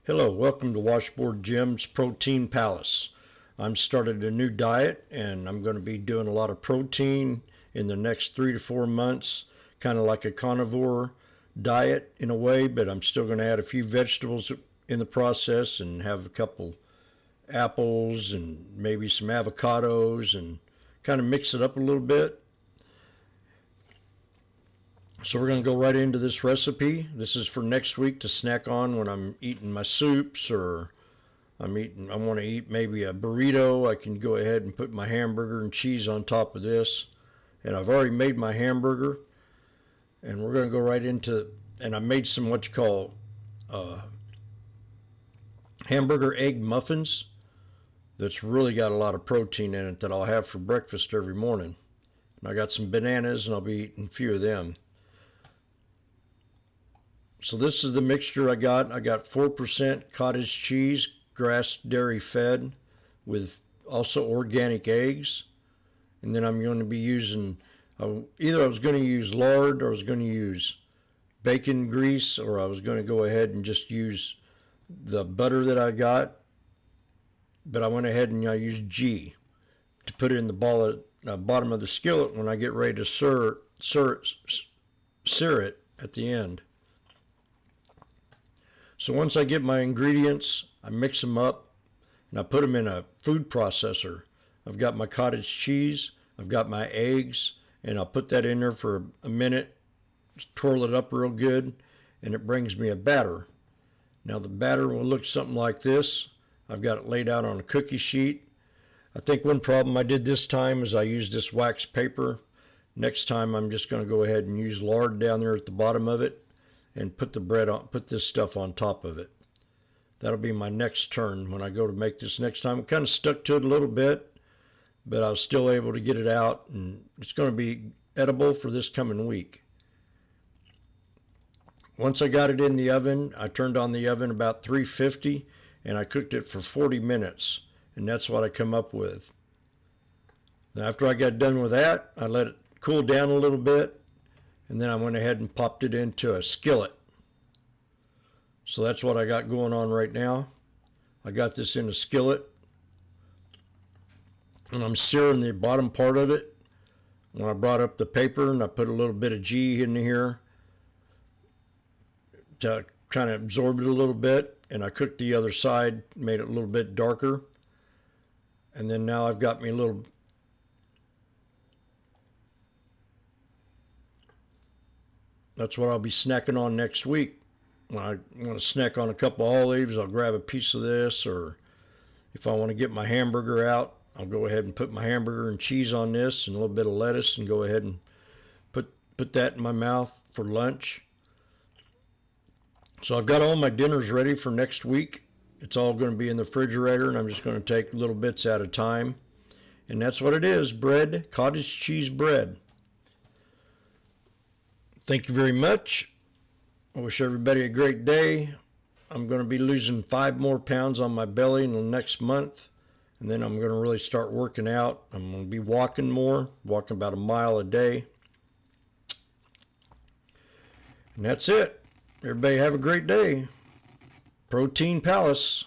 Hello, welcome to Washboardjim's Protein Palace. I'm started a new diet and I'm going to be doing a lot of protein in the next 3 to 4 months, kind of like a carnivore diet in a way, but I'm still going to add a few vegetables in the process and have a couple apples and maybe some avocados and kind of mix it up a little bit. So we're going to go right into this recipe. This is for next week to snack on when I'm eating my soups, or I want to eat maybe a burrito. I can go ahead and put my hamburger and cheese on top of this. And I've already made my hamburger. And we're going to go right into, and I made some what you call hamburger egg muffins. That's really got a lot of protein in it that I'll have for breakfast every morning. And I got some bananas and I'll be eating a few of them. So this is the mixture I got. I got 4% cottage cheese, grass dairy fed, with also organic eggs. And then I'm going to be using, either I was going to use lard, or I was going to use bacon grease, or I was going to go ahead and just use the butter that I got. But I went ahead and I used ghee to put it in the bottom of the skillet when I get ready to sear it at the end. So once I get my ingredients, I mix them up and I put them in a food processor. I've got my cottage cheese, I've got my eggs, and I'll put that in there for a minute, twirl it up real good, and it brings me a batter. Now the batter will look something like this. I've got it laid out on a cookie sheet. I think one problem I did this time is I used this wax paper. Next time I'm just going to go ahead and use lard down there at the bottom of it and put this stuff on top of it. That'll be my next turn when I go to make this next time. I kind of stuck to it a little bit, but I was still able to get it out, and it's going to be edible for this coming week. Once I got it in the oven, I turned on the oven about 350, and I cooked it for 40 minutes, and that's what I come up with. Now, after I got done with that, I let it cool down a little bit, and then I went ahead and popped it into a skillet. So that's what I got going on right now. I got this in a skillet, and I'm searing the bottom part of it. When I brought up the paper and I put a little bit of ghee in here to kind of absorb it a little bit, and I cooked the other side, made it a little bit darker. And then now I've got me a little that's what I'll be snacking on next week. When I want to snack on a couple of olives, I'll grab a piece of this, or if I want to get my hamburger out, I'll go ahead and put my hamburger and cheese on this and a little bit of lettuce and go ahead and put that in my mouth for lunch. So I've got all my dinners ready for next week. It's all going to be in the refrigerator, and I'm just going to take little bits at a time. And that's what it is, bread, cottage cheese bread. Thank you very much. I wish everybody a great day. I'm going to be losing 5 more pounds on my belly in the next month, and then I'm going to really start working out. I'm going to be walking more, walking about a mile a day. And that's it. Everybody have a great day. Protein Palace.